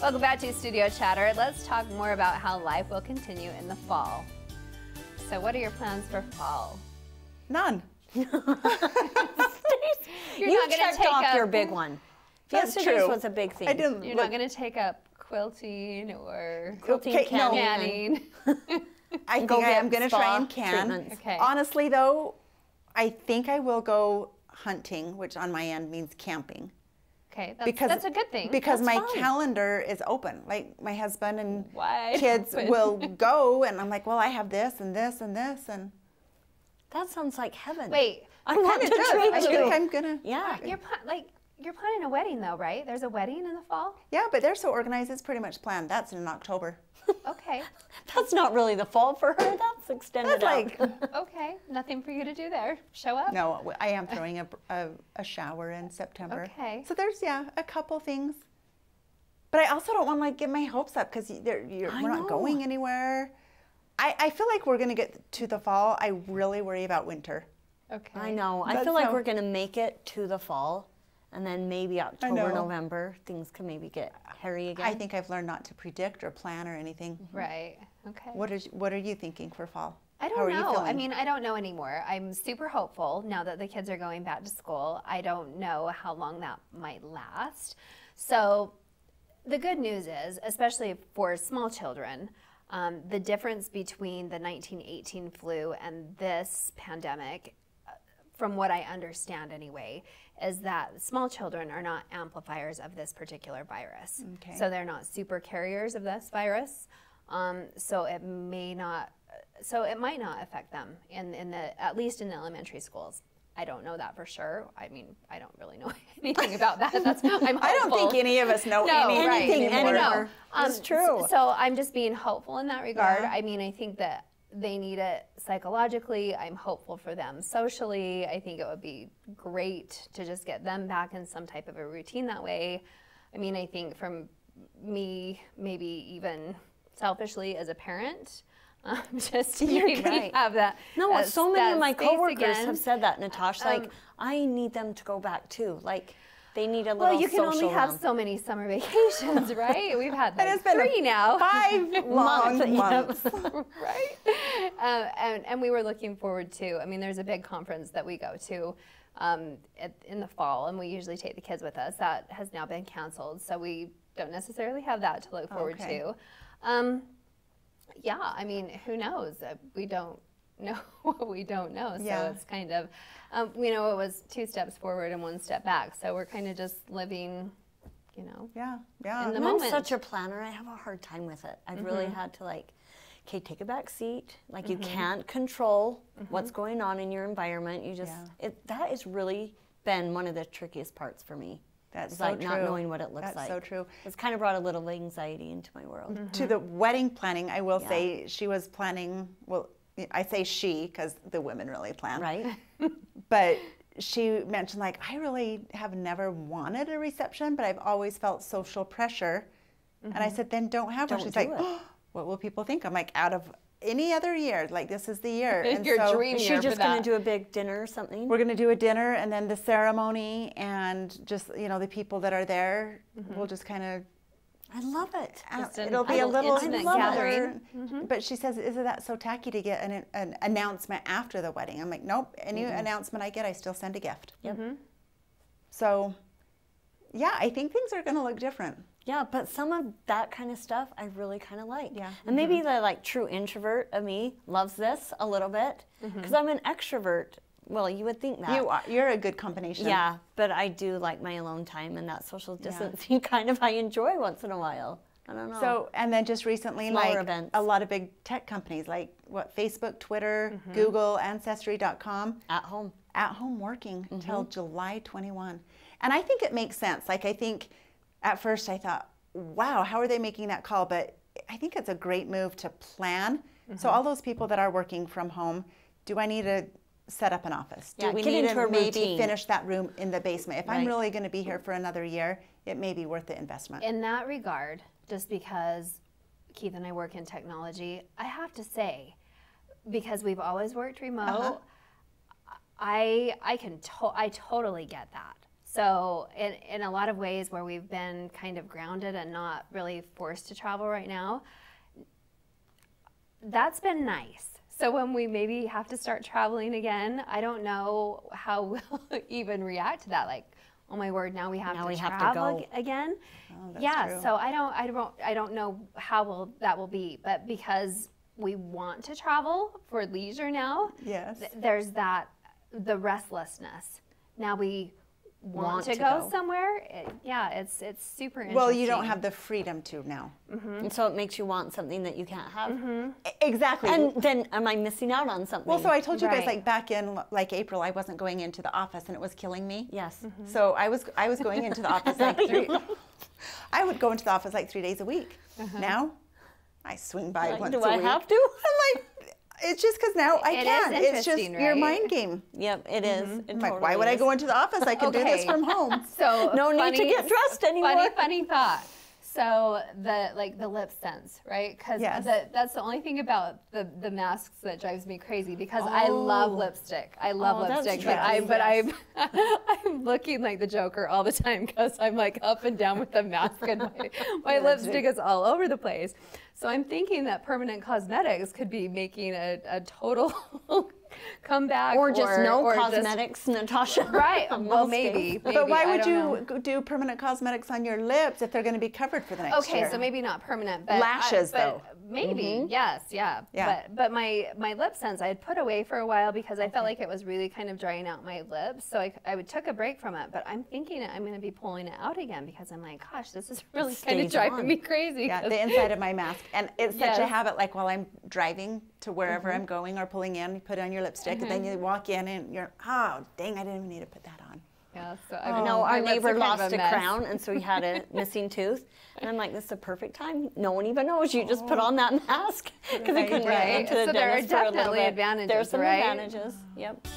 Welcome back to Studio Chatter. Let's talk more about how life will continue in the fall. So what are your plans for fall? None. You checked off your big one. That's Yesterday's true. was a big thing. I didn't. You're not going to take up quilting or Quilting, canning. I think Go I am get going to spa try and can. treatments. Okay. Honestly, though, I think I will go hunting, which on my end means camping. Okay, that's a good thing. Because That's my fun. calendar is open. Like my husband and Wide kids open. will go, and I'm like, well, I have this and this and this, and That sounds like heaven. Wait, I want to treat I you. think I'm gonna. Yeah. you're planning a wedding though, right? There's a wedding in the fall? Yeah, but they're so organized. It's pretty much planned. That's in October. Okay. That's not really the fall for her. That's extended That's like Okay. Nothing for you to do there. Show up. no. I am throwing a shower in September. Okay. So there's a couple things, but I also don't want to like get my hopes up because we're not know. going anywhere. I feel like we're gonna get to the fall. I really worry about winter. Okay. I know. I That's feel like how- we're going to make it to the fall, and then maybe October, know. November, things can maybe get hairy again. I think I've learned not to predict or plan or anything. Right. Okay. What are you thinking for fall? I How don't are you know. I feeling? mean, I don't know anymore. I'm super hopeful now that the kids are going back to school. I don't know how long that might last. So the good news is, especially for small children, the difference between the 1918 flu and this pandemic, from what I understand anyway, is that small children are not amplifiers of this particular virus. Okay. So they're not super carriers of this virus. So it might not affect them at least in the elementary schools. I don't know that for sure. I mean, I don't really know anything about that. I'm hopeful. I don't think any of us know anything anything anymore. anymore. It's true. So I'm just being hopeful in that regard. Yeah. I mean, I think that they need it psychologically. I'm hopeful for them socially. I think it would be great to just get them back in some type of a routine that way. I mean, I think from me, maybe even selfishly as a parent, just to maybe right. have that. No, so many of my space coworkers again. have said that, Natasha. Like, I need them to go back too. Like, they need a little Well, you can social only have realm. so many summer vacations, right? We've had And like it's been 3 now. 5 long Months, months. Right? And we were looking forward to, I mean, there's a big conference that we go to in the fall, and we usually take the kids with us. That has now been canceled, so we don't necessarily have that to look forward Okay. to. Yeah, I mean, who knows? We don't know what we don't know, so Yeah. it's kind of, it was 2 steps forward and 1 step back, so we're kind of just living, Yeah. in the I'm moment. such a planner. I have a hard time with it. I've really had to okay, take a back seat. Like you can't control what's going on in your environment. You just that has really been one of the trickiest parts for me. That's It's so like not true. knowing what it looks That's like. so true. It's kind of brought a little anxiety into my world. To the wedding planning, I will say she was planning, well, I say she because the women really plan. Right? But she mentioned, like, I really have never wanted a reception, but I've always felt social pressure. And I said, then don't have one. Don't She's do like, it. oh, what will people think? I'm like, out of any other year, like, this is the year. And Your so dream Is year she just for going that. to do a big dinner or something? we're going to do a dinner and then the ceremony and just, the people that are there will just kind of, I love it. Just an it'll be a little intimate smaller. gathering. But she says, isn't that so tacky to get an announcement after the wedding? I'm like, nope, any announcement I get, I still send a gift. Yep. So, yeah, I think things are going to look different. Yeah, but some of that kind of stuff I really kind of like. Yeah. And maybe the true introvert of me loves this a little bit because I'm an extrovert. Well, you would think that. You're a good combination. Yeah, but I do like my alone time and that social distancing kind of I enjoy once in a while. I don't know. So, and then just recently, Smaller like events. a lot of big tech companies, like Facebook, Twitter, Google, Ancestry.com, at home. at home working until July 21. And I think it makes sense. Like, I think at first I thought, wow, how are they making that call? But I think it's a great move to plan. So all those people that are working from home, do I need to set up an office? Yeah, Do we get need into to a maybe routine. finish that room in the basement? If I'm Right. really going to be here for another year, it may be worth the investment. In that regard, just because Keith and I work in technology, I have to say, because we've always worked remote, I totally get that. So in a lot of ways where we've been kind of grounded and not really forced to travel right now, that's been nice. So when we maybe have to start traveling again, I don't know how we'll even react to that. Like, oh my word, now we have to travel again. Oh, that's yeah. true. So I don't know how that will be, but because we want to travel for leisure now, Yes. there's the restlessness. Now we want to go somewhere. It's super interesting. Well, you don't have the freedom to now. And so it makes you want something that you can't have. Exactly. And then am I missing out on something? Well, so I told you guys, Right. like back in like April, I wasn't going into the office and it was killing me. Yes. So I was going into the office like I would go into the office like 3 days a week. Now I swing by Like, once do a I week. have to? I'm like, it's just because now I It can. is It's just interesting, your right? mind game. Yep, it is. It I'm like, why totally would I is. go into the office? I can do this Okay. from home. So No need to get dressed anymore. Funny thought. So the lip sense, right? Because Yes. that's the only thing about the masks that drives me crazy. Because I love lipstick. I love Oh, that's lipstick, tricky, I'm looking like the Joker all the time because I'm like up and down with the mask and my lipstick is all over the place. So I'm thinking that permanent cosmetics could be making a total comeback, Or just no or cosmetics, Natasha. Right. Well, Most days. maybe. But why I would don't know. you do permanent cosmetics on your lips if they're going to be covered for the next year? Okay, so maybe not permanent, but Lashes, but though. Maybe, yes, yeah. Yeah. But my lip sense I had put away for a while because I felt like it was really kind of drying out my lips. So I took a break from it. But I'm thinking I'm going to be pulling it out again because I'm like, gosh, this is really kind of Stays driving on. me crazy. Yeah, 'cause- the inside of my mask. And it's such a Yes. habit, like while I'm driving to wherever I'm going or pulling in, you put on your lipstick, and then you walk in and you're, oh, dang, I didn't even need to put that on. yeah, so No, my our lips neighbor are kind of lost a mess. crown, and so he had a missing tooth. And I'm like, this is a perfect time. No one even knows. You just put on that mask because he couldn't Right. get into the So there are dentist for a little definitely bit. advantages, There's some right? advantages. Yep.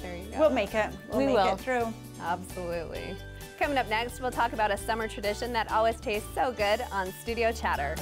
There you go. We'll make it. We make will. it through. Absolutely. Coming up next, we'll talk about a summer tradition that always tastes so good on Studio Chatter.